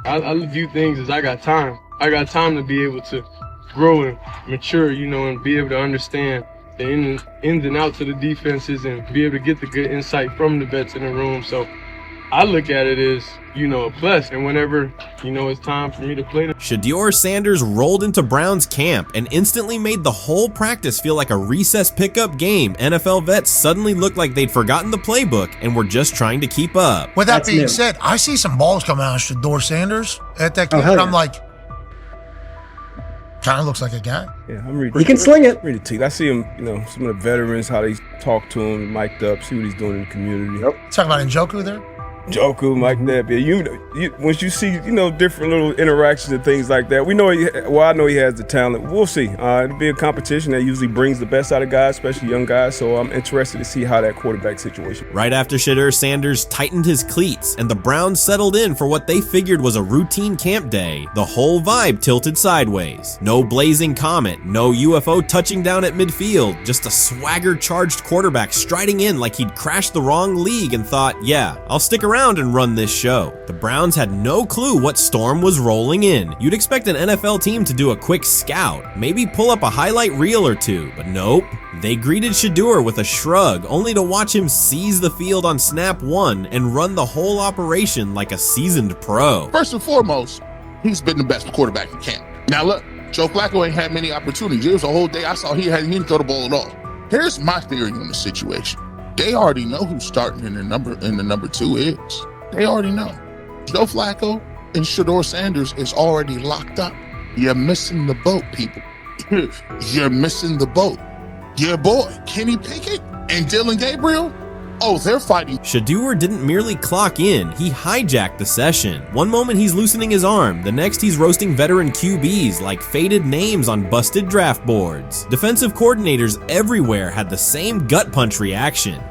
I view things as I got time. I got time to be able to grow and mature, and be able to understand the ins and outs of the defenses and be able to get the good insight from the vets in the room. So I look at it as, a plus. And whenever, it's time for me to play. Shedeur Sanders rolled into Browns camp and instantly made the whole practice feel like a recess pickup game. NFL vets suddenly looked like they'd forgotten the playbook and were just trying to keep up. With that being said, I see some balls coming out of Shedeur Sanders at that camp, and I'm like, kind of looks like a guy. Yeah, I'm reading. He can sling it. Read the team. I see him, some of the veterans, how they talk to him, mic'd up, see what he's doing in the community. Yep. Talking about Njoku there? Njoku, Mike Nebb. Yeah, once you see, different little interactions and things like that, I know he has the talent. We'll see. It'll be a competition that usually brings the best out of guys, especially young guys. So I'm interested to see how that quarterback situation. Right after Shedeur Sanders tightened his cleats and the Browns settled in for what they figured was a routine camp day, the whole vibe tilted sideways. No blazing comet, no UFO touching down at midfield, just a swagger-charged quarterback striding in like he'd crashed the wrong league and thought, yeah, I'll stick around and run this show. The Browns had no clue what storm was rolling in. You'd expect an NFL team to do a quick scout, maybe pull up a highlight reel or two, but nope. They greeted Shedeur with a shrug, only to watch him seize the field on snap one and run the whole operation like a seasoned pro. First and foremost, he's been the best quarterback in camp. Now look, Joe Flacco ain't had many opportunities. There was a whole day I saw he didn't throw the ball at all. Here's my theory on the situation. They already know who's starting in the number 2 is. They already know. Joe Flacco and Shedeur Sanders is already locked up. You're missing the boat, people. You're missing the boat. Your boy, Kenny Pickett and Dylan Gabriel, they're fighting. Shedeur didn't merely clock in, he hijacked the session. One moment he's loosening his arm, the next he's roasting veteran QBs like faded names on busted draft boards. Defensive coordinators everywhere had the same gut punch reaction.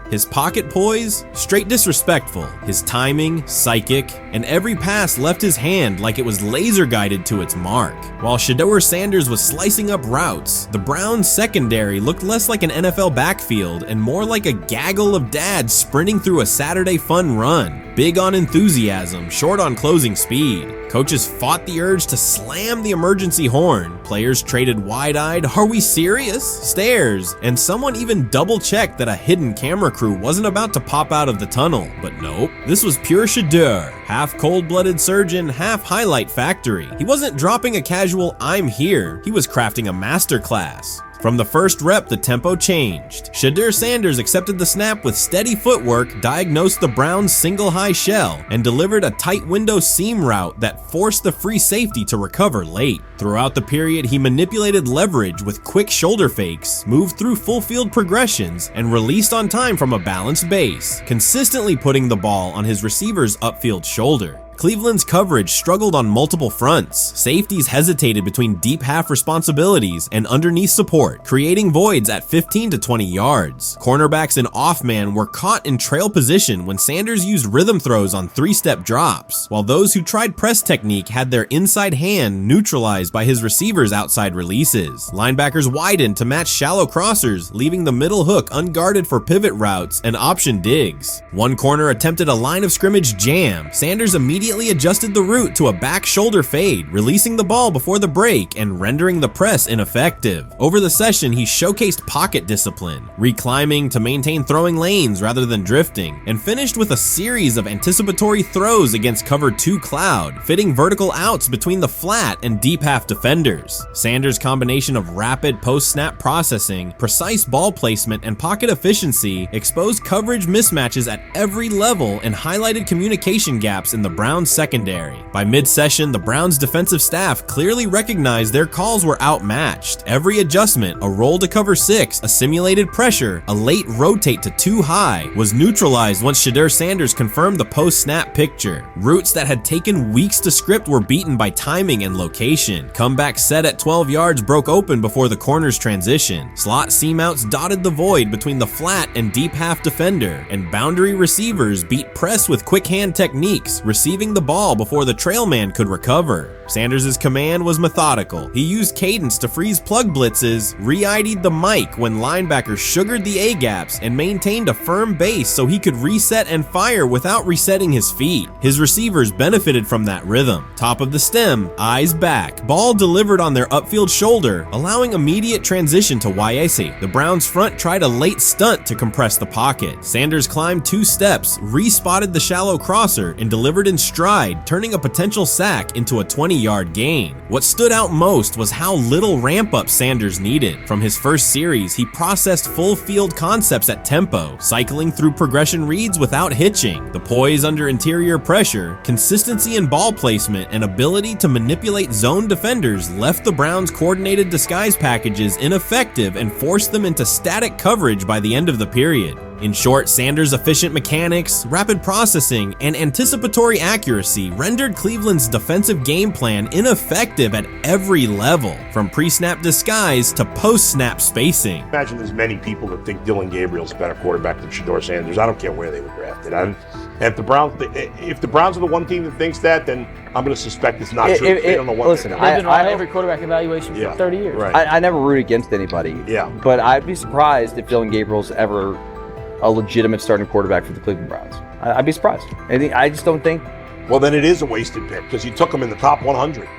His pocket poise? Straight disrespectful. His timing? Psychic. And every pass left his hand like it was laser guided to its mark. While Shedeur Sanders was slicing up routes, the Browns secondary looked less like an NFL backfield and more like a gaggle of dads sprinting through a Saturday fun run. Big on enthusiasm, short on closing speed. Coaches fought the urge to slam the emergency horn. Players traded wide-eyed, "Are we serious?" stares, and someone even double-checked that a hidden camera crew wasn't about to pop out of the tunnel. But nope, this was pure Shedeur. Half cold-blooded surgeon, half highlight factory. He wasn't dropping a casual "I'm here," he was crafting a masterclass. From the first rep, the tempo changed. Shedeur Sanders accepted the snap with steady footwork, diagnosed the Browns' single high shell, and delivered a tight window seam route that forced the free safety to recover late. Throughout the period, he manipulated leverage with quick shoulder fakes, moved through full field progressions, and released on time from a balanced base, consistently putting the ball on his receiver's upfield shoulder. Cleveland's coverage struggled on multiple fronts. Safeties hesitated between deep half responsibilities and underneath support, creating voids at 15 to 20 yards. Cornerbacks and off-man were caught in trail position when Sanders used rhythm throws on 3-step drops, while those who tried press technique had their inside hand neutralized by his receivers' outside releases. Linebackers widened to match shallow crossers, leaving the middle hook unguarded for pivot routes and option digs. One corner attempted a line of scrimmage jam. Sanders immediately adjusted the route to a back shoulder fade, releasing the ball before the break and rendering the press ineffective. Over the session, he showcased pocket discipline, reclimbing to maintain throwing lanes rather than drifting, and finished with a series of anticipatory throws against cover 2 cloud, fitting vertical outs between the flat and deep half defenders. Sanders' combination of rapid post-snap processing, precise ball placement, and pocket efficiency exposed coverage mismatches at every level and highlighted communication gaps in the Browns secondary. By mid-session, the Browns defensive staff clearly recognized their calls were outmatched. Every adjustment, a roll to cover 6, a simulated pressure, a late rotate to 2 high, was neutralized once Shedeur Sanders confirmed the post-snap picture. Routes that had taken weeks to script were beaten by timing and location. Comeback set at 12 yards broke open before the corner's transition. Slot seam-outs dotted the void between the flat and deep half defender, and boundary receivers beat press with quick hand techniques, receiving distributing the ball before the trail man could recover. Sanders' command was methodical. He used cadence to freeze plug blitzes, re-ID'd the mic when linebackers sugared the A-gaps, and maintained a firm base so he could reset and fire without resetting his feet. His receivers benefited from that rhythm. Top of the stem, eyes back. Ball delivered on their upfield shoulder, allowing immediate transition to YAC. The Browns front tried a late stunt to compress the pocket. Sanders climbed 2 steps, re-spotted the shallow crosser, and delivered in stride, turning a potential sack into a 20-yard gain. What stood out most was how little ramp-up Sanders needed. From his first series, he processed full field concepts at tempo, cycling through progression reads without hitching. The poise under interior pressure, consistency in ball placement, and ability to manipulate zone defenders left the Browns' coordinated disguise packages ineffective and forced them into static coverage by the end of the period. In short, Sanders' efficient mechanics, rapid processing, and anticipatory accuracy rendered Cleveland's defensive game plan ineffective at every level, from pre-snap disguise to post-snap spacing. Imagine there's many people that think Dylan Gabriel's a better quarterback than Shedeur Sanders. I don't care where they were drafted. If the Browns are the one team that thinks that, then I'm going to suspect it's not true. They don't know what listen, they're I've doing. been on every quarterback evaluation for 30 years. Right. I never root against anybody. Yeah. But I'd be surprised if Dylan Gabriel's ever a legitimate starting quarterback for the Cleveland Browns. I'd be surprised. I just don't think. Well, then it is a wasted pick because you took him in the top 100.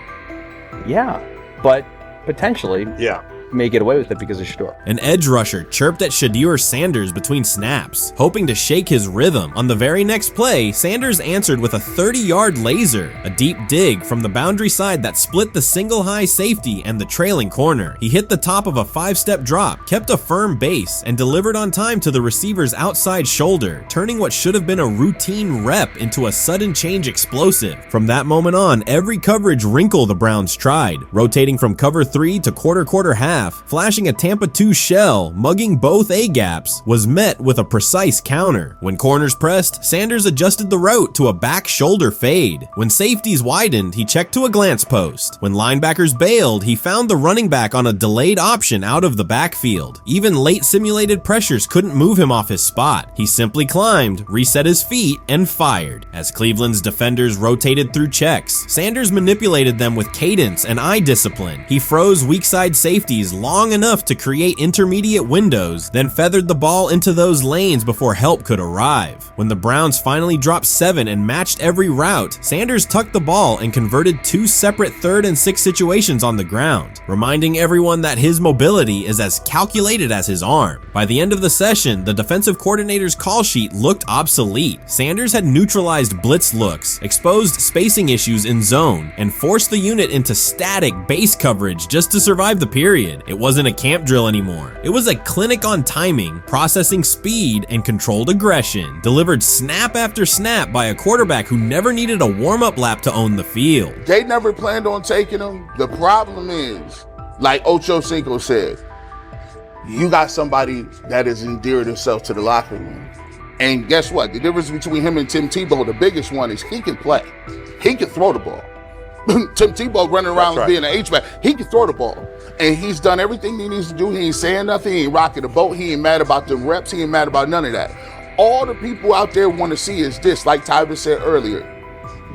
Yeah, but potentially. Yeah. May get away with it because of Shedeur. An edge rusher chirped at Shedeur Sanders between snaps, hoping to shake his rhythm. On the very next play, Sanders answered with a 30-yard laser, a deep dig from the boundary side that split the single high safety and the trailing corner. He hit the top of a 5-step drop, kept a firm base, and delivered on time to the receiver's outside shoulder, turning what should have been a routine rep into a sudden change explosive. From that moment on, every coverage wrinkle the Browns tried, rotating from cover 3 to quarter half, flashing a Tampa 2 shell, mugging both A-gaps, was met with a precise counter. When corners pressed, Sanders adjusted the route to a back shoulder fade. When safeties widened, he checked to a glance post. When linebackers bailed, he found the running back on a delayed option out of the backfield. Even late simulated pressures couldn't move him off his spot. He simply climbed, reset his feet, and fired. As Cleveland's defenders rotated through checks, Sanders manipulated them with cadence and eye discipline. He froze weak side safeties long enough to create intermediate windows, then feathered the ball into those lanes before help could arrive. When the Browns finally dropped 7 and matched every route, Sanders tucked the ball and converted 2 separate 3rd and 6 situations on the ground, reminding everyone that his mobility is as calculated as his arm. By the end of the session, the defensive coordinator's call sheet looked obsolete. Sanders had neutralized blitz looks, exposed spacing issues in zone, and forced the unit into static base coverage just to survive the period. It wasn't a camp drill anymore. It was a clinic on timing, processing speed, and controlled aggression, delivered snap after snap by a quarterback who never needed a warm-up lap to own the field. They never planned on taking him. The problem is, like Ocho Cinco said, you got somebody that has endeared himself to the locker room. And guess what? The difference between him and Tim Tebow, the biggest one, is he can play. He can throw the ball. Tim Tebow running around being an H-back. He can throw the ball. And he's done everything he needs to do. He ain't saying nothing. He ain't rocking the boat. He ain't mad about the reps. He ain't mad about none of that. All the people out there want to see is this, like Tyler said earlier.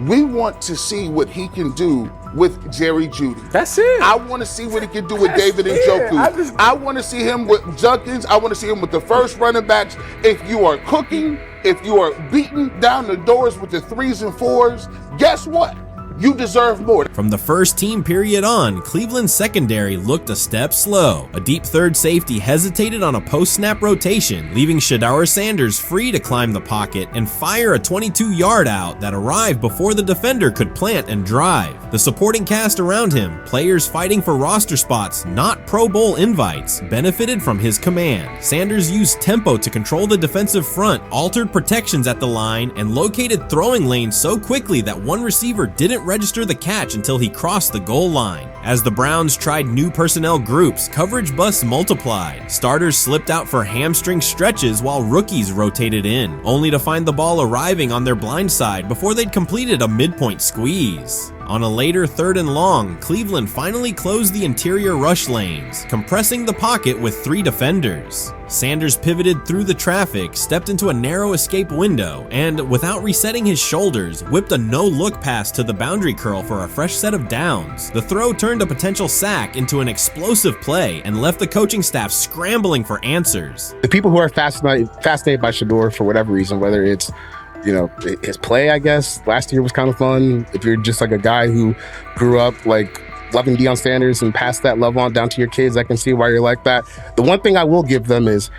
We want to see what he can do with Jerry Jeudy. That's it. I want to see what he can do with David Njoku. I want to see him with Junkins. I want to see him with the first running backs. If you are cooking, if you are beating down the doors with the 3s and 4s, guess what? You deserve more. From the first team period on, Cleveland's secondary looked a step slow. A deep third safety hesitated on a post-snap rotation, leaving Shedeur Sanders free to climb the pocket and fire a 22-yard out that arrived before the defender could plant and drive. The supporting cast around him, players fighting for roster spots, not Pro Bowl invites, benefited from his command. Sanders used tempo to control the defensive front, altered protections at the line, and located throwing lanes so quickly that one receiver didn't register the catch until he crossed the goal line. As the Browns tried new personnel groups, coverage busts multiplied. Starters slipped out for hamstring stretches while rookies rotated in, only to find the ball arriving on their blind side before they'd completed a midpoint squeeze. On a later 3rd and long, Cleveland finally closed the interior rush lanes, compressing the pocket with 3 defenders. Sanders pivoted through the traffic, stepped into a narrow escape window, and, without resetting his shoulders, whipped a no-look pass to the boundary curl for a fresh set of downs. The throw turned a potential sack into an explosive play and left the coaching staff scrambling for answers. The people who are fascinated by Shedeur for whatever reason, whether it's his play, I guess, last year was kind of fun. If you're just like a guy who grew up like loving Deion Sanders and passed that love on down to your kids, I can see why you're like that. The one thing I will give them is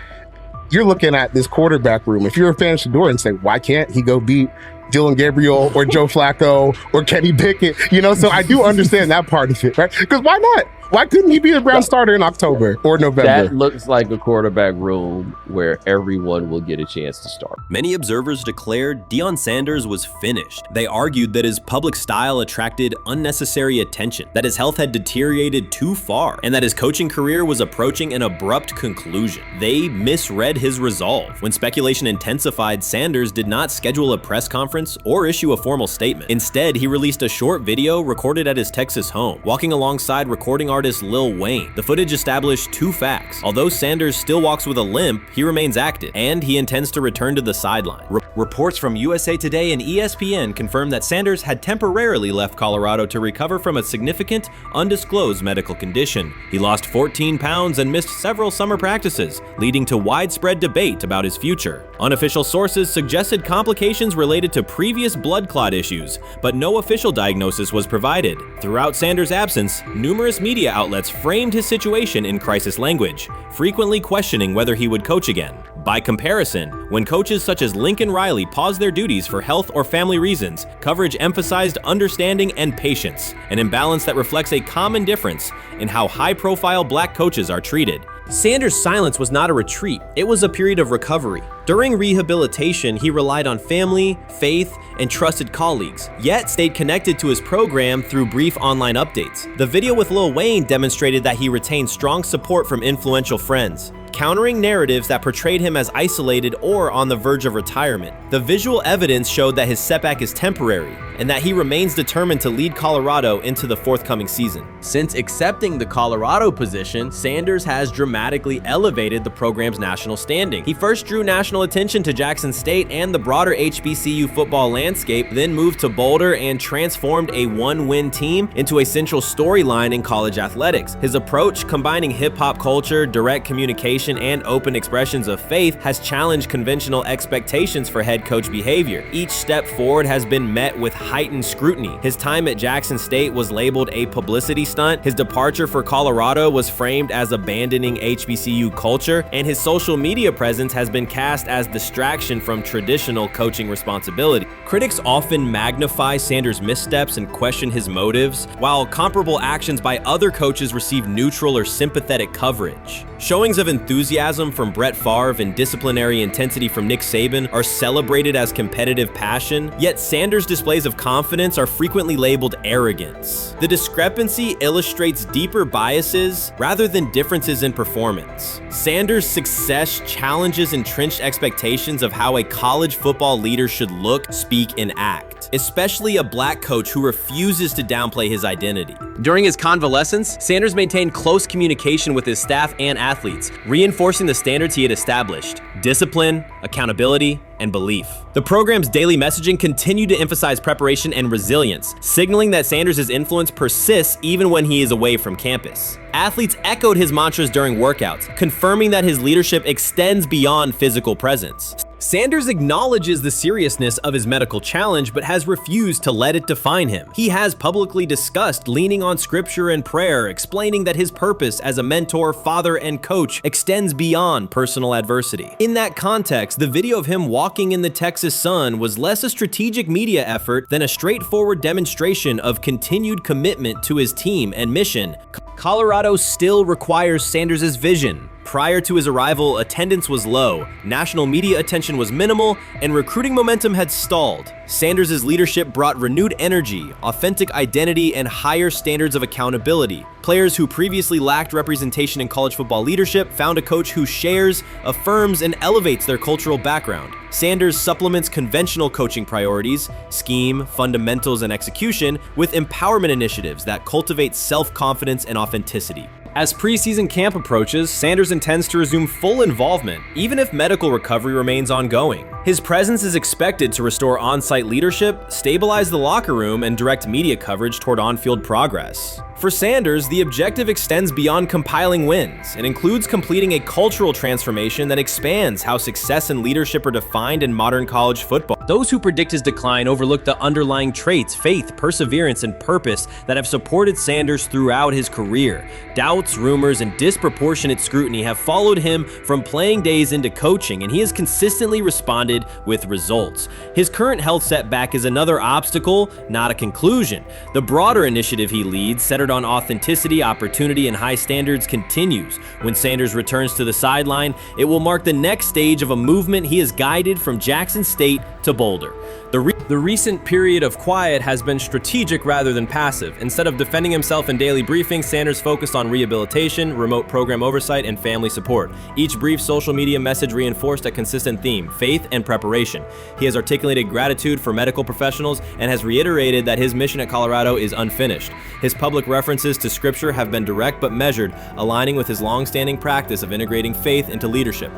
you're looking at this quarterback room. If you're a fan of Shedeur and say, why can't he go beat Dylan Gabriel or Joe Flacco or Kenny Pickett? So I do understand that part of it, right? Because why not? Why couldn't he be the Brown starter in October or November? That looks like a quarterback room where everyone will get a chance to start. Many observers declared Deion Sanders was finished. They argued that his public style attracted unnecessary attention, that his health had deteriorated too far, and that his coaching career was approaching an abrupt conclusion. They misread his resolve. When speculation intensified, Sanders did not schedule a press conference or issue a formal statement. Instead, he released a short video recorded at his Texas home, walking alongside recording artist Lil Wayne. The footage established 2 facts. Although Sanders still walks with a limp, he remains active, and he intends to return to the sideline. Reports from USA Today and ESPN confirm that Sanders had temporarily left Colorado to recover from a significant, undisclosed medical condition. He lost 14 pounds and missed several summer practices, leading to widespread debate about his future. Unofficial sources suggested complications related to previous blood clot issues, but no official diagnosis was provided. Throughout Sanders' absence, numerous media outlets framed his situation in crisis language, frequently questioning whether he would coach again. By comparison, when coaches such as Lincoln Riley paused their duties for health or family reasons, coverage emphasized understanding and patience, an imbalance that reflects a common difference in how high-profile black coaches are treated. Sanders' silence was not a retreat, it was a period of recovery. During rehabilitation, he relied on family, faith, and trusted colleagues, yet stayed connected to his program through brief online updates. The video with Lil Wayne demonstrated that he retained strong support from influential friends, countering narratives that portrayed him as isolated or on the verge of retirement. The visual evidence showed that his setback is temporary, and that he remains determined to lead Colorado into the forthcoming season. Since accepting the Colorado position, Sanders has dramatically elevated the program's national standing. He first drew national attention to Jackson State and the broader HBCU football landscape, then moved to Boulder and transformed a 1-win team into a central storyline in college athletics. His approach, combining hip-hop culture, direct communication, and open expressions of faith, has challenged conventional expectations for head coach behavior. Each step forward has been met with heightened scrutiny. His time at Jackson State was labeled a publicity stunt, his departure for Colorado was framed as abandoning HBCU culture, and his social media presence has been cast as distraction from traditional coaching responsibility. Critics often magnify Sanders' missteps and question his motives, while comparable actions by other coaches receive neutral or sympathetic coverage. Showings of enthusiasm from Brett Favre and disciplinary intensity from Nick Saban are celebrated as competitive passion, yet Sanders' displays of confidence are frequently labeled arrogance. The discrepancy illustrates deeper biases rather than differences in performance. Sanders' success challenges entrenched expectations of how a college football leader should look, speak, and act, especially a black coach who refuses to downplay his identity. During his convalescence, Sanders maintained close communication with his staff and athletes, reinforcing the standards he had established: discipline, accountability, and belief. The program's daily messaging continued to emphasize preparation and resilience, signaling that Sanders' influence persists even when he is away from campus. Athletes echoed his mantras during workouts, confirming that his leadership extends beyond physical presence. Sanders acknowledges the seriousness of his medical challenge, but has refused to let it define him. He has publicly discussed leaning on scripture and prayer, explaining that his purpose as a mentor, father, and coach extends beyond personal adversity. In that context, the video of him walking in the Texas sun was less a strategic media effort than a straightforward demonstration of continued commitment to his team and mission. Colorado still requires Sanders' vision. Prior to his arrival, attendance was low, national media attention was minimal, and recruiting momentum had stalled. Sanders' leadership brought renewed energy, authentic identity, and higher standards of accountability. Players who previously lacked representation in college football leadership found a coach who shares, affirms, and elevates their cultural background. Sanders supplements conventional coaching priorities, scheme, fundamentals, and execution with empowerment initiatives that cultivate self-confidence and authenticity. As preseason camp approaches, Sanders intends to resume full involvement, even if medical recovery remains ongoing. His presence is expected to restore on-site leadership, stabilize the locker room, and direct media coverage toward on-field progress. For Sanders, the objective extends beyond compiling wins and includes completing a cultural transformation that expands how success and leadership are defined in modern college football. Those who predict his decline overlook the underlying traits, faith, perseverance, and purpose that have supported Sanders throughout his career. Doubts, rumors, and disproportionate scrutiny have followed him from playing days into coaching, and he has consistently responded with results. His current health setback is another obstacle, not a conclusion. The broader initiative he leads, centered on authenticity, opportunity, and high standards, continues. When Sanders returns to the sideline, it will mark the next stage of a movement he has guided from Jackson State to Boulder. The recent period of quiet has been strategic rather than passive. Instead of defending himself in daily briefings, Sanders focused on rehabilitation, remote program oversight, and family support. Each brief social media message reinforced a consistent theme: faith and preparation. He has articulated gratitude for medical professionals and has reiterated that his mission at Colorado is unfinished. His public references to scripture have been direct but measured, aligning with his long-standing practice of integrating faith into leadership.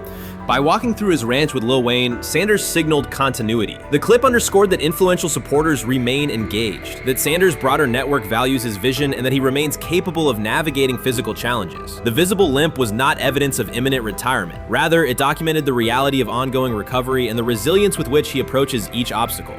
By walking through his ranch with Lil Wayne, Sanders signaled continuity. The clip underscored that influential supporters remain engaged, that Sanders' broader network values his vision, and that he remains capable of navigating physical challenges. The visible limp was not evidence of imminent retirement. Rather, it documented the reality of ongoing recovery and the resilience with which he approaches each obstacle.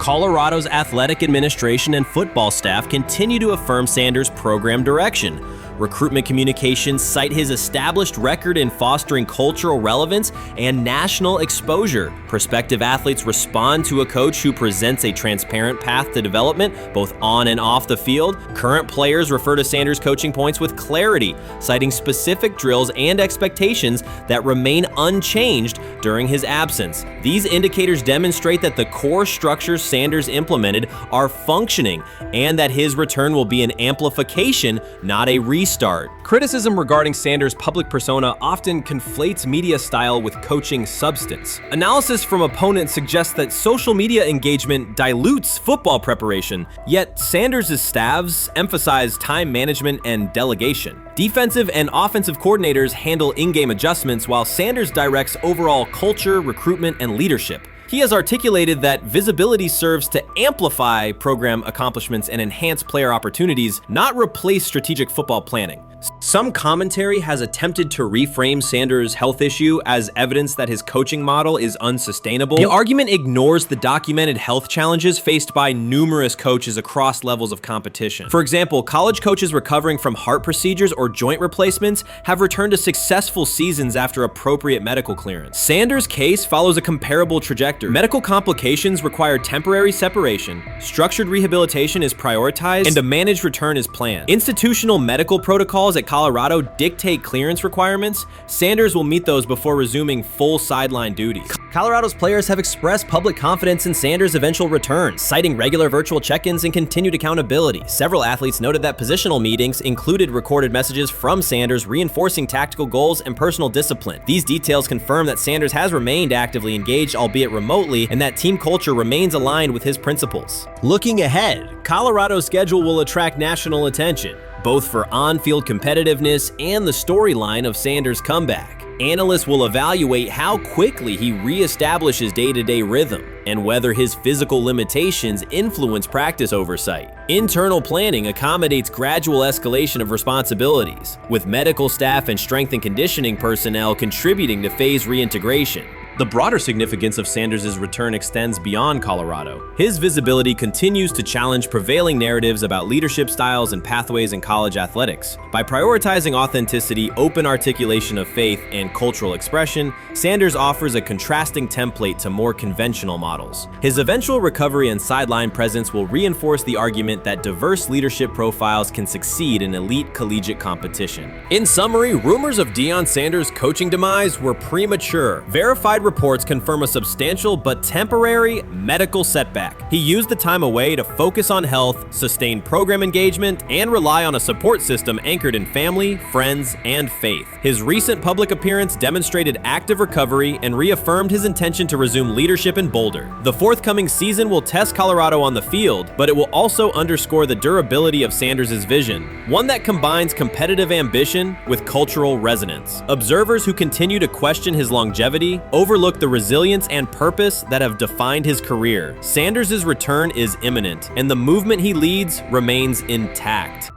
Colorado's athletic administration and football staff continue to affirm Sanders' program direction. Recruitment communications cite his established record in fostering cultural relevance and national exposure. Prospective athletes respond to a coach who presents a transparent path to development, both on and off the field. Current players refer to Sanders' coaching points with clarity, citing specific drills and expectations that remain unchanged during his absence. These indicators demonstrate that the core structures Sanders implemented are functioning and that his return will be an amplification, not a restart. Criticism regarding Sanders' public persona often conflates media style with coaching substance. Analysis from opponents suggests that social media engagement dilutes football preparation, yet Sanders' staffs emphasize time management and delegation. Defensive and offensive coordinators handle in-game adjustments, while Sanders directs overall culture, recruitment, and leadership. He has articulated that visibility serves to amplify program accomplishments and enhance player opportunities, not replace strategic football planning. Some commentary has attempted to reframe Sanders' health issue as evidence that his coaching model is unsustainable. The argument ignores the documented health challenges faced by numerous coaches across levels of competition. For example, college coaches recovering from heart procedures or joint replacements have returned to successful seasons after appropriate medical clearance. Sanders' case follows a comparable trajectory. Medical complications require temporary separation, structured rehabilitation is prioritized, and a managed return is planned. Institutional medical protocols at Colorado dictate clearance requirements. Sanders will meet those before resuming full sideline duties. Colorado's players have expressed public confidence in Sanders' eventual return, citing regular virtual check-ins and continued accountability. Several athletes noted that positional meetings included recorded messages from Sanders reinforcing tactical goals and personal discipline. These details confirm that Sanders has remained actively engaged, albeit remotely, and that team culture remains aligned with his principles. Looking ahead, Colorado's schedule will attract national attention, both for on-field competitiveness and the storyline of Sanders' comeback. Analysts will evaluate how quickly he reestablishes day-to-day rhythm and whether his physical limitations influence practice oversight. Internal planning accommodates gradual escalation of responsibilities, with medical staff and strength and conditioning personnel contributing to phase reintegration. The broader significance of Sanders' return extends beyond Colorado. His visibility continues to challenge prevailing narratives about leadership styles and pathways in college athletics. By prioritizing authenticity, open articulation of faith, and cultural expression, Sanders offers a contrasting template to more conventional models. His eventual recovery and sideline presence will reinforce the argument that diverse leadership profiles can succeed in elite collegiate competition. In summary, rumors of Deion Sanders' coaching demise were premature. Verified Inside reports confirm a substantial but temporary medical setback. He used the time away to focus on health, sustain program engagement, and rely on a support system anchored in family, friends, and faith. His recent public appearance demonstrated active recovery and reaffirmed his intention to resume leadership in Boulder. The forthcoming season will test Colorado on the field, but it will also underscore the durability of Sanders' vision, one that combines competitive ambition with cultural resonance. Observers who continue to question his longevity overlook the resilience and purpose that have defined his career. Sanders' return is imminent, and the movement he leads remains intact.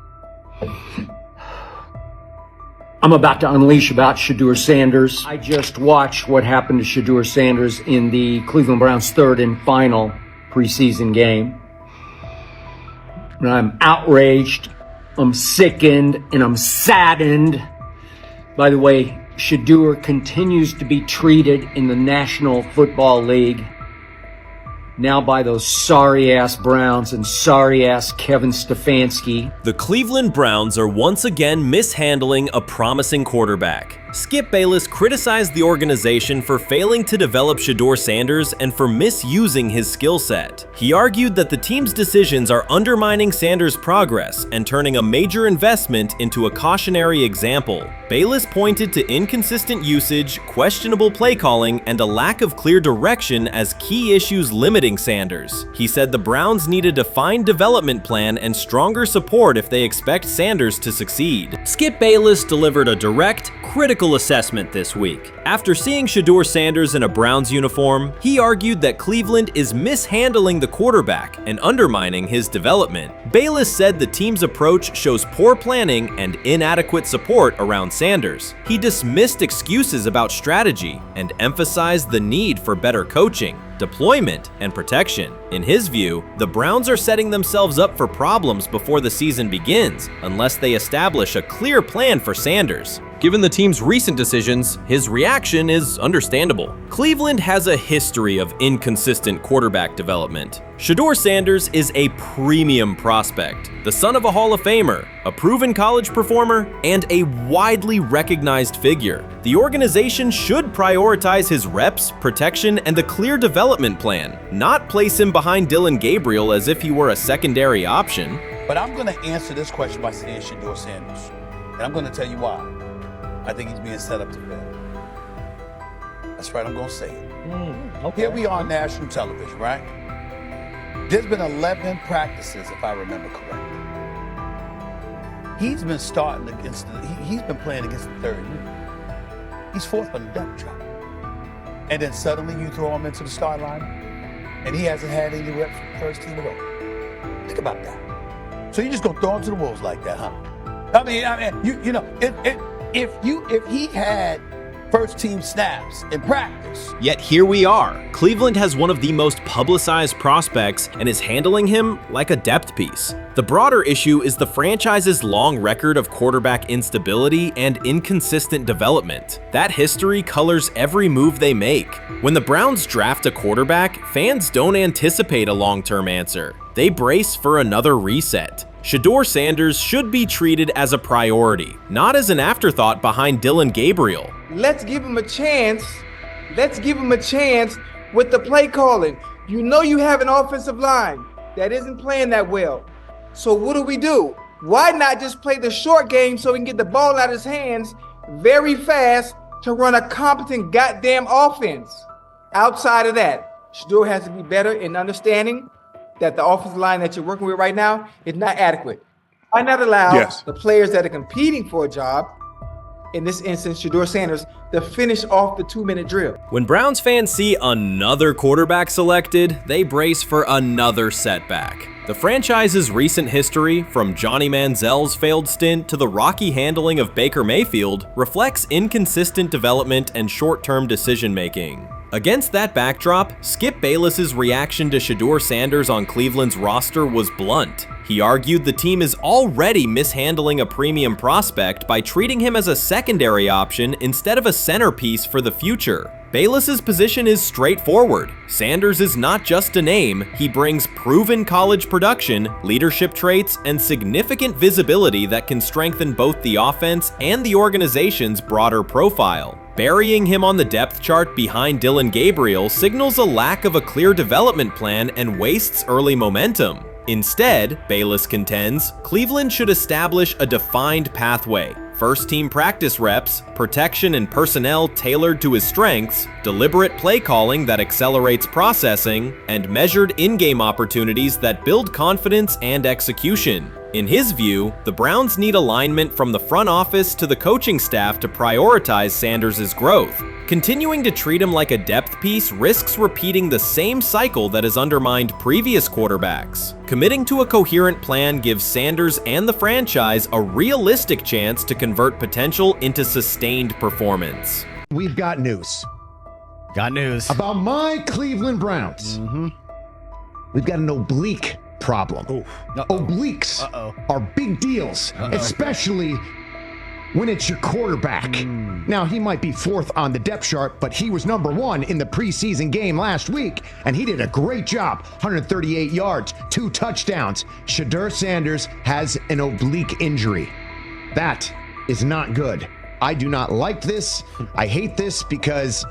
I'm about to unleash about Shedeur Sanders. I just watched what happened to Shedeur Sanders in the Cleveland Browns' third and final preseason game. And I'm outraged, I'm sickened, and I'm saddened. By the way, Shedeur continues to be treated in the National Football League now by those sorry-ass Browns and sorry-ass Kevin Stefanski. The Cleveland Browns are once again mishandling a promising quarterback. Skip Bayless criticized the organization for failing to develop Shedeur Sanders and for misusing his skill set. He argued that the team's decisions are undermining Sanders' progress and turning a major investment into a cautionary example. Bayless pointed to inconsistent usage, questionable play calling, and a lack of clear direction as key issues limiting Sanders. He said the Browns need a defined development plan and stronger support if they expect Sanders to succeed. Skip Bayless delivered a direct, critical assessment this week. After seeing Shedeur Sanders in a Browns uniform, he argued that Cleveland is mishandling the quarterback and undermining his development. Bayless said the team's approach shows poor planning and inadequate support around Sanders. He dismissed excuses about strategy and emphasized the need for better coaching, deployment, and protection. In his view, the Browns are setting themselves up for problems before the season begins unless they establish a clear plan for Sanders. Given the team's recent decisions, his reaction is understandable. Cleveland has a history of inconsistent quarterback development. Shedeur Sanders is a premium prospect, the son of a Hall of Famer, a proven college performer, and a widely recognized figure. The organization should prioritize his reps, protection, and a clear development plan, not place him behind Dillon Gabriel as if he were a secondary option. But I'm going to answer this question by saying Shedeur Sanders, and I'm going to tell you why. I think he's being set up to fail. That's right, I'm going to say it. Okay. Here we are on national television, right? There's been 11 practices, if I remember correctly. He's been starting against, he's been playing against the third unit. He's fourth on the depth chart. And then suddenly you throw him into the start line, and he hasn't had any reps for the first team at all. Think about that. So you're just going to throw him to the wolves like that, huh? I mean, you know, if he had first team snaps in practice. Yet here we are. Cleveland has one of the most publicized prospects and is handling him like a depth piece. The broader issue is the franchise's long record of quarterback instability and inconsistent development. That history colors every move they make. When the Browns draft a quarterback, fans don't anticipate a long-term answer. They brace for another reset. Shedeur Sanders should be treated as a priority, not as an afterthought behind Dillon Gabriel. Let's give him a chance. Let's give him a chance with the play calling. You know you have an offensive line that isn't playing that well. So what do? Why not just play the short game so he can get the ball out of his hands very fast to run a competent goddamn offense? Outside of that, Shedeur has to be better in understanding that the offensive line that you're working with right now is not adequate. Why not allow the players that are competing for a job, in this instance, Shedeur Sanders, to finish off the 2-minute drill? When Browns fans see another quarterback selected, they brace for another setback. The franchise's recent history, from Johnny Manziel's failed stint to the rocky handling of Baker Mayfield, reflects inconsistent development and short-term decision-making. Against that backdrop, Skip Bayless's reaction to Shedeur Sanders on Cleveland's roster was blunt. He argued the team is already mishandling a premium prospect by treating him as a secondary option instead of a centerpiece for the future. Bayless's position is straightforward. Sanders is not just a name, he brings proven college production, leadership traits, and significant visibility that can strengthen both the offense and the organization's broader profile. Burying him on the depth chart behind Dillon Gabriel signals a lack of a clear development plan and wastes early momentum. Instead, Bayless contends, Cleveland should establish a defined pathway. First-team practice reps, protection and personnel tailored to his strengths, deliberate play calling that accelerates processing, and measured in-game opportunities that build confidence and execution. In his view, the Browns need alignment from the front office to the coaching staff to prioritize Sanders' growth. Continuing to treat him like a depth piece risks repeating the same cycle that has undermined previous quarterbacks. Committing to a coherent plan gives Sanders and the franchise a realistic chance to convert potential into sustained performance. We've got news. Got news. About my Cleveland Browns. We've got an oblique problem. Obliques are big deals, especially when it's your quarterback. Now, he might be fourth on the depth chart, but he was number one in the preseason game last week, and he did a great job. 138 yards, 2 touchdowns. Shedeur Sanders has an oblique injury. That is not good. I do not like this. I hate this because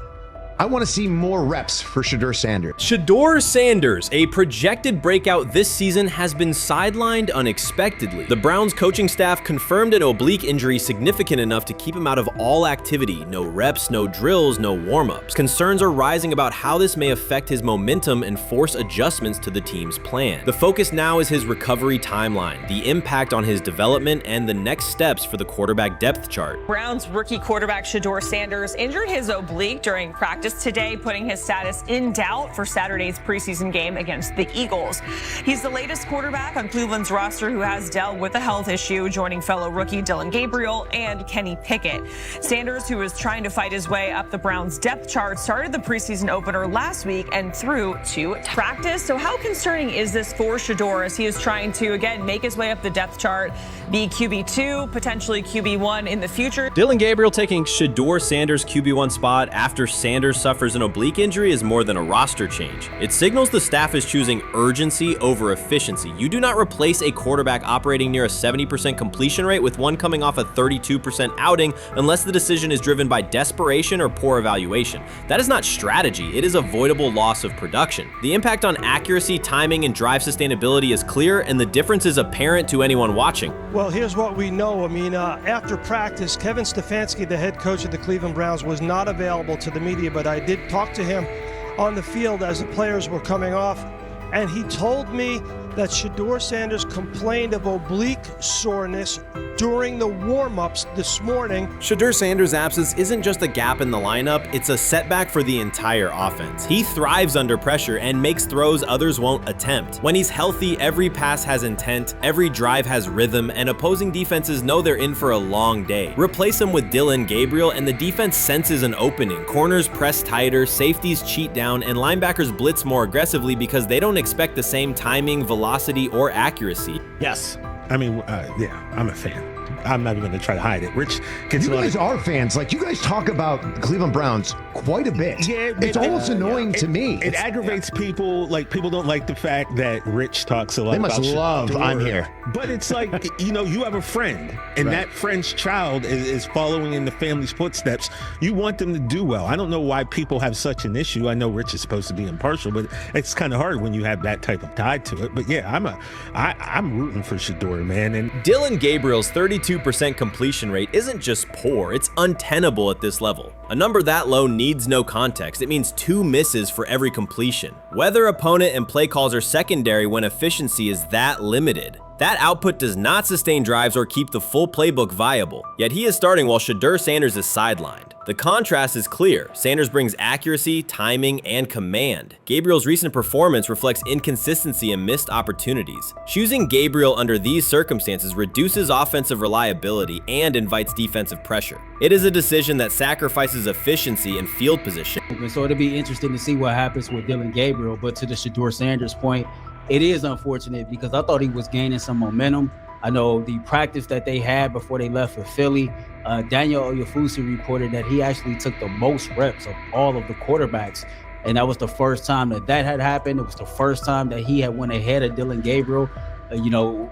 I want to see more reps for Shedeur Sanders. Shedeur Sanders, a projected breakout this season, has been sidelined unexpectedly. The Browns coaching staff confirmed an oblique injury significant enough to keep him out of all activity. No reps, no drills, no warm-ups. Concerns are rising about how this may affect his momentum and force adjustments to the team's plan. The focus now is his recovery timeline, the impact on his development, and the next steps for the quarterback depth chart. Browns rookie quarterback Shedeur Sanders injured his oblique during practice today, putting his status in doubt for Saturday's preseason game against the Eagles. He's the latest quarterback on Cleveland's roster who has dealt with a health issue, joining fellow rookie Dillon Gabriel and Kenny Pickett. Sanders, who is trying to fight his way up the Browns' depth chart, started the preseason opener last week and threw to practice. So how concerning is this for Shedeur as he is trying to, again, make his way up the depth chart, be QB2, potentially QB1 in the future? Dillon Gabriel taking Shedeur Sanders' QB1 spot after Sanders suffers an oblique injury is more than a roster change. It signals the staff is choosing urgency over efficiency. You do not replace a quarterback operating near a 70% completion rate with one coming off a 32% outing unless the decision is driven by desperation or poor evaluation. That is not strategy, it is avoidable loss of production. The impact on accuracy, timing, and drive sustainability is clear, and the difference is apparent to anyone watching. Well, here's what we know. I mean, after practice, Kevin Stefanski, the head coach of the Cleveland Browns, was not available to the media, but I did talk to him on the field as the players were coming off, and he told me that Shedeur Sanders complained of oblique soreness during the warm-ups this morning. Shedeur Sanders' absence isn't just a gap in the lineup, it's a setback for the entire offense. He thrives under pressure and makes throws others won't attempt. When he's healthy, every pass has intent, every drive has rhythm, and opposing defenses know they're in for a long day. Replace him with Dillon Gabriel and the defense senses an opening. Corners press tighter, safeties cheat down, and linebackers blitz more aggressively because they don't expect the same timing, velocity, or accuracy. Yes. I mean, yeah, I'm a fan. I'm not even going to try to hide it. Rich gets You guys are fans. Like, you guys talk about the Cleveland Browns quite a bit. Yeah, it's almost annoying to me. It aggravates people. Like, people don't like the fact that Rich talks a lot about They must love Shedeur. I'm here. But it's like, you know, you have a friend, and that friend's child is following in the family's footsteps. You want them to do well. I don't know why people have such an issue. I know Rich is supposed to be impartial, but it's kind of hard when you have that type of tie to it. But yeah, I'm rooting for Shedeur, man. And Dillon Gabriel's 32% completion rate isn't just poor, it's untenable at this level. A number that low needs no context. It means 2 misses for every completion. Weather, opponent, and play calls are secondary when efficiency is that limited. That output does not sustain drives or keep the full playbook viable, yet he is starting while Shedeur Sanders is sidelined. The contrast is clear. Sanders brings accuracy, timing, and command. Gabriel's recent performance reflects inconsistency and missed opportunities. Choosing Gabriel under these circumstances reduces offensive reliability and invites defensive pressure. It is a decision that sacrifices efficiency and field position. So it'll be interesting to see what happens with Dillon Gabriel, but to the Shedeur Sanders point, it is unfortunate because I thought he was gaining some momentum. I know the practice that they had before they left for Philly, Daniel Oyefusi reported that he actually took the most reps of all of the quarterbacks. And that was the first time that had happened. It was the first time that he had went ahead of Dillon Gabriel,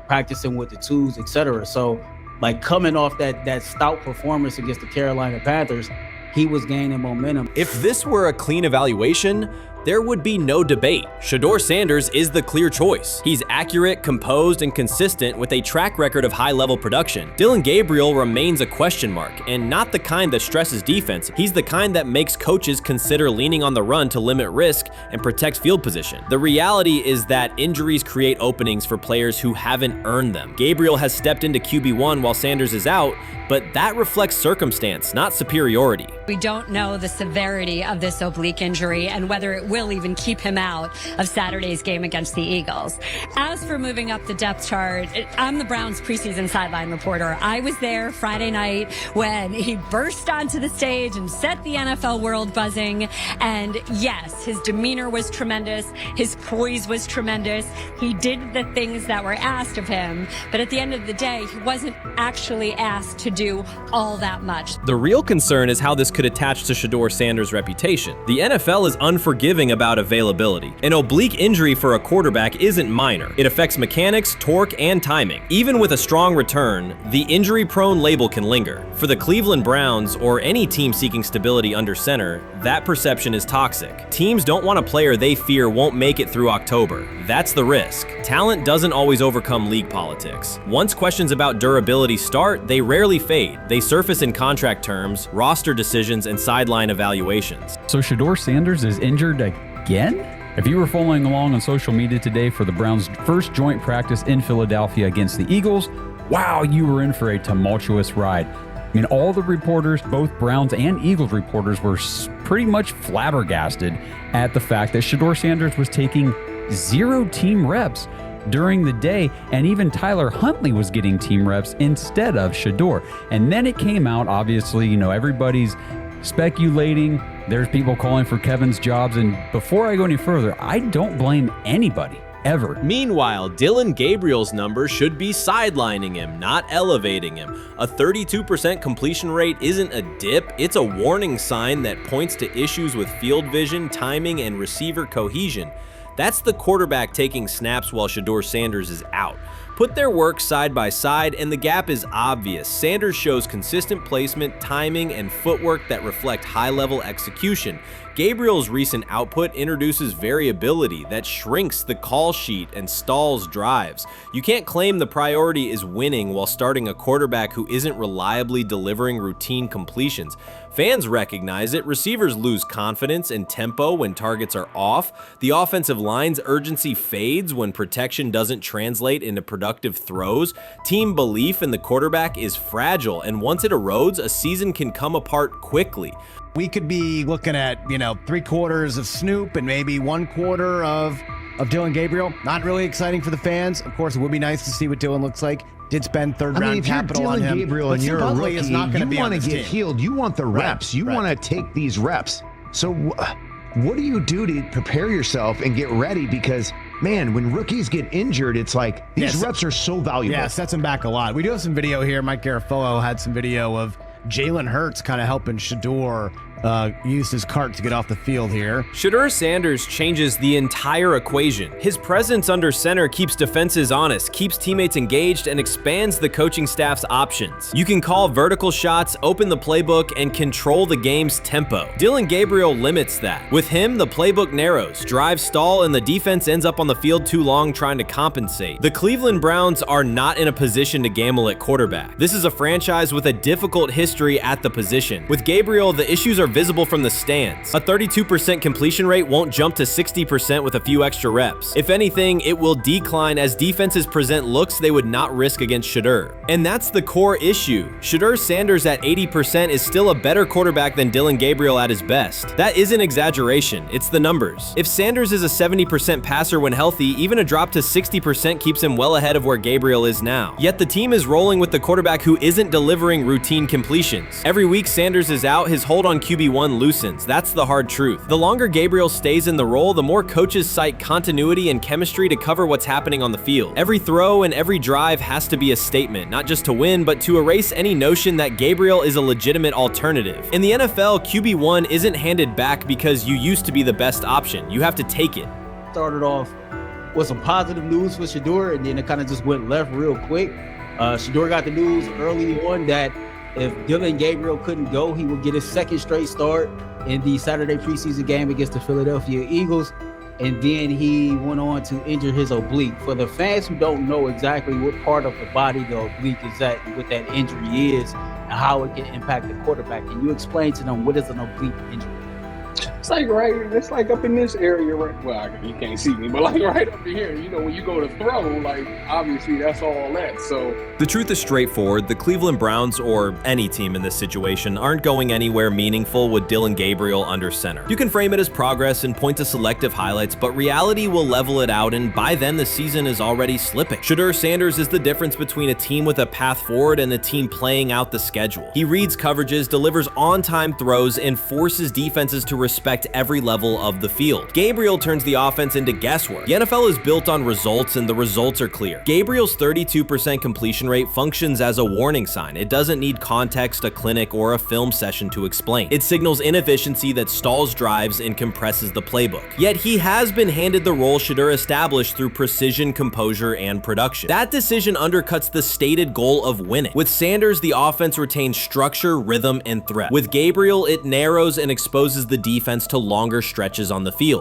practicing with the twos, etc. So, like, coming off that stout performance against the Carolina Panthers, he was gaining momentum. If this were a clean evaluation, there would be no debate. Shedeur Sanders is the clear choice. He's accurate, composed, and consistent with a track record of high-level production. Dillon Gabriel remains a question mark, and not the kind that stresses defense. He's the kind that makes coaches consider leaning on the run to limit risk and protect field position. The reality is that injuries create openings for players who haven't earned them. Gabriel has stepped into QB1 while Sanders is out, but that reflects circumstance, not superiority. We don't know the severity of this oblique injury and whether it will even keep him out of Saturday's game against the Eagles. As for moving up the depth chart, I'm the Browns preseason sideline reporter. I was there Friday night when he burst onto the stage and set the NFL world buzzing. And yes, his demeanor was tremendous. His poise was tremendous. He did the things that were asked of him. But at the end of the day, he wasn't actually asked to do all that much. The real concern is how this could attach to Shedeur Sanders' reputation. The NFL is unforgiving about availability. An oblique injury for a quarterback isn't minor. It affects mechanics, torque, and timing. Even with a strong return, the injury-prone label can linger. For the Cleveland Browns, or any team seeking stability under center, that perception is toxic. Teams don't want a player they fear won't make it through October. That's the risk. Talent doesn't always overcome league politics. Once questions about durability start, they rarely fade. They surface in contract terms, roster decisions, and sideline evaluations. So Shedeur Sanders is injured again? If you were following along on social media today for the Browns' first joint practice in Philadelphia against the Eagles, wow, you were in for a tumultuous ride. I mean, all the reporters, both Browns and Eagles reporters, were pretty much flabbergasted at the fact that Shedeur Sanders was taking 0 team reps during the day, and even Tyler Huntley was getting team reps instead of Shedeur. And then it came out, obviously, you know, everybody's speculating. There's people calling for Kevin's jobs, and before I go any further, I don't blame anybody, ever. Meanwhile, Dillon Gabriel's numbers should be sidelining him, not elevating him. A 32% completion rate isn't a dip, it's a warning sign that points to issues with field vision, timing, and receiver cohesion. That's the quarterback taking snaps while Shedeur Sanders is out. Put their work side by side and the gap is obvious. Sanders shows consistent placement, timing, and footwork that reflect high-level execution. Gabriel's recent output introduces variability that shrinks the call sheet and stalls drives. You can't claim the priority is winning while starting a quarterback who isn't reliably delivering routine completions. Fans recognize it, receivers lose confidence and tempo when targets are off, the offensive line's urgency fades when protection doesn't translate into productive throws, team belief in the quarterback is fragile, and once it erodes, a season can come apart quickly. We could be looking at, 3/4 of Snoop and maybe 1/4 of Dillon Gabriel. Not really exciting for the fans. Of course, it would be nice to see what Dillon looks like. Did spend third-round capital on him. If you're Dillon Gabriel and you're a rookie, you want to get healed. You want the reps. You want to take these reps. So what do you do to prepare yourself and get ready? Because, man, when rookies get injured, it's like these reps are so valuable. Yeah, sets them back a lot. We do have some video here. Mike Garafolo had some video of Jalen Hurts kind of helping Shedeur used his cart to get off the field here. Shedeur Sanders changes the entire equation. His presence under center keeps defenses honest, keeps teammates engaged, and expands the coaching staff's options. You can call vertical shots, open the playbook, and control the game's tempo. Dillon Gabriel limits that. With him, the playbook narrows, drives stall, and the defense ends up on the field too long trying to compensate. The Cleveland Browns are not in a position to gamble at quarterback. This is a franchise with a difficult history at the position. With Gabriel, the issues are visible from the stands. A 32% completion rate won't jump to 60% with a few extra reps. If anything, it will decline as defenses present looks they would not risk against Shedeur. And that's the core issue. Shedeur Sanders at 80% is still a better quarterback than Dillon Gabriel at his best. That isn't exaggeration, it's the numbers. If Sanders is a 70% passer when healthy, even a drop to 60% keeps him well ahead of where Gabriel is now. Yet the team is rolling with the quarterback who isn't delivering routine completions. Every week Sanders is out, his hold on QB1 loosens. That's the hard truth. The longer Gabriel stays in the role, the more coaches cite continuity and chemistry to cover what's happening on the field. Every throw and every drive has to be a statement, not just to win, but to erase any notion that Gabriel is a legitimate alternative. In the NFL, QB1 isn't handed back because you used to be the best option. You have to take it. Started off with some positive news for Shedeur, and then it kind of just went left real quick. Shedeur got the news early on that If Dylan Gabriel couldn't go, he would get his second straight start in the Saturday preseason game against the Philadelphia Eagles. And then he went on to injure his oblique. For the fans who don't know exactly what part of the body the oblique is at and what that injury is and how it can impact the quarterback, can you explain to them what is an oblique injury? It's like up in this area, right? Well, you can't see me, but like right up in here, you know, when you go to throw, like obviously that's all that. So the truth is straightforward. The Cleveland Browns, or any team in this situation, aren't going anywhere meaningful with Dylan Gabriel under center. You can frame it as progress and point to selective highlights, but reality will level it out, and by then the season is already slipping. Shedeur Sanders is the difference between a team with a path forward and a team playing out the schedule. He reads coverages, delivers on-time throws, and forces defenses to respect every level of the field. Gabriel turns the offense into guesswork. The NFL is built on results, and the results are clear. Gabriel's 32% completion rate functions as a warning sign. It doesn't need context, a clinic, or a film session to explain. It signals inefficiency that stalls drives and compresses the playbook. Yet he has been handed the role Shedeur established through precision, composure, and production. That decision undercuts the stated goal of winning. With Sanders, the offense retains structure, rhythm, and threat. With Gabriel, it narrows and exposes the defense to longer stretches on the field.